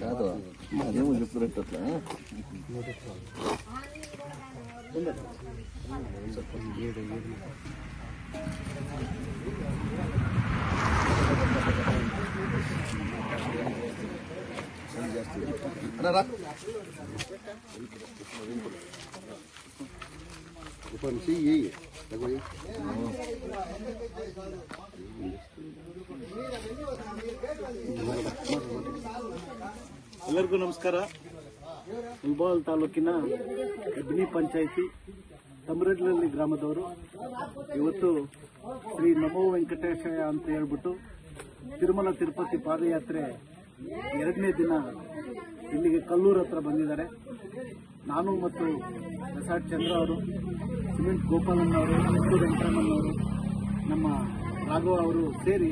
కాదు అదేమో చెప్తున్నట్టు అట్లా రా ಎಲ್ಲರಿಗೂ ನಮಸ್ಕಾರ. ಮುಲ್ಬಾಲ್ ತಾಲೂಕಿನ ಹೆಬ್ನಿ ಪಂಚಾಯಿತಿ ತಮರಡ್ಲಹಳ್ಳಿ ಗ್ರಾಮದವರು ಇವತ್ತು ಶ್ರೀ ನಮೋ ವೆಂಕಟೇಶಯ್ಯ ಅಂತ ಹೇಳ್ಬಿಟ್ಟು ತಿರುಮಲ ತಿರುಪತಿ ಪಾದಯಾತ್ರೆ 2ನೇ ದಿನ ಇಲ್ಲಿಗೆ ಕಲ್ಲೂರು ಹತ್ರ ಬಂದಿದ್ದಾರೆ. ನಾನು ಮತ್ತು ರೆಸಾರ್ಟ್ ಚಂದ್ರ ಅವರು, ಸಿಮೆಂಟ್ ಗೋಪಾಲಣ್ಣವರು, ಎಸ್ ವೆಂಕಟರಮಣ್ಣವರು, ನಮ್ಮ ರಾಘವ ಅವರು ಸೇರಿ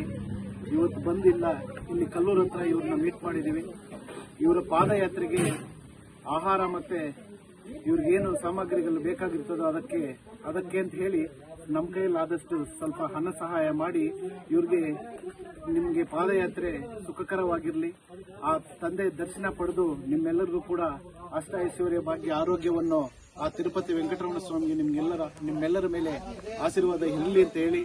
ಇವತ್ತು ಬಂದಿಲ್ಲ ಇಲ್ಲಿ ಕಲ್ಲೂರು ಹತ್ರ ಇವ್ರನ್ನ ಮೀಟ್ ಮಾಡಿದ್ದೀವಿ. ಇವರ ಪಾದಯಾತ್ರೆಗೆ ಆಹಾರ ಮತ್ತೆ ಇವ್ರಿಗೇನು ಸಾಮಗ್ರಿಗಳು ಬೇಕಾಗಿರ್ತದೋ ಅದಕ್ಕೆ ಅಂತ ಹೇಳಿ ನಮ್ಮ ಕೈಯಲ್ಲಾದಷ್ಟು ಸ್ವಲ್ಪ ಹಣ ಸಹಾಯ ಮಾಡಿ ಇವ್ರಿಗೆ ನಿಮಗೆ ಪಾದಯಾತ್ರೆ ಸುಖಕರವಾಗಿರಲಿ, ಆ ತಂದೆ ದರ್ಶನ ಪಡೆದು ನಿಮ್ಮೆಲ್ಲರಿಗೂ ಕೂಡ ಅಷ್ಟ ಐಶ್ವರ್ಯ ಭಾಗ್ಯ ಆರೋಗ್ಯವನ್ನು ಆ ತಿರುಪತಿ ವೆಂಕಟರಮಣ ಸ್ವಾಮಿಗೆ ನಿಮ್ಮೆಲ್ಲರ ಮೇಲೆ ಆಶೀರ್ವಾದ ಇರಲಿ ಅಂತ ಹೇಳಿ,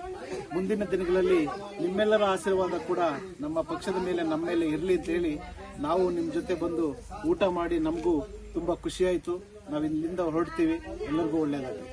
ಮುಂದಿನ ದಿನಗಳಲ್ಲಿ ನಿಮ್ಮೆಲ್ಲರ ಆಶೀರ್ವಾದ ಕೂಡ ನಮ್ಮ ಪಕ್ಷದ ಮೇಲೆ ನಮ್ಮ ಮೇಲೆ ಇರಲಿ ಅಂತ ಹೇಳಿ ನಾವು ನಿಮ್ಮ ಜೊತೆ ಬಂದು ಊಟ ಮಾಡಿ ನಮಗೂ ತುಂಬಾ ಖುಷಿಯಾಯಿತು. ನಾವು ಇಲ್ಲಿಂದ ಹೊರಡ್ತೀವಿ. ಎಲ್ಲರಿಗೂ ಒಳ್ಳೆಯದಾಗಲಿ.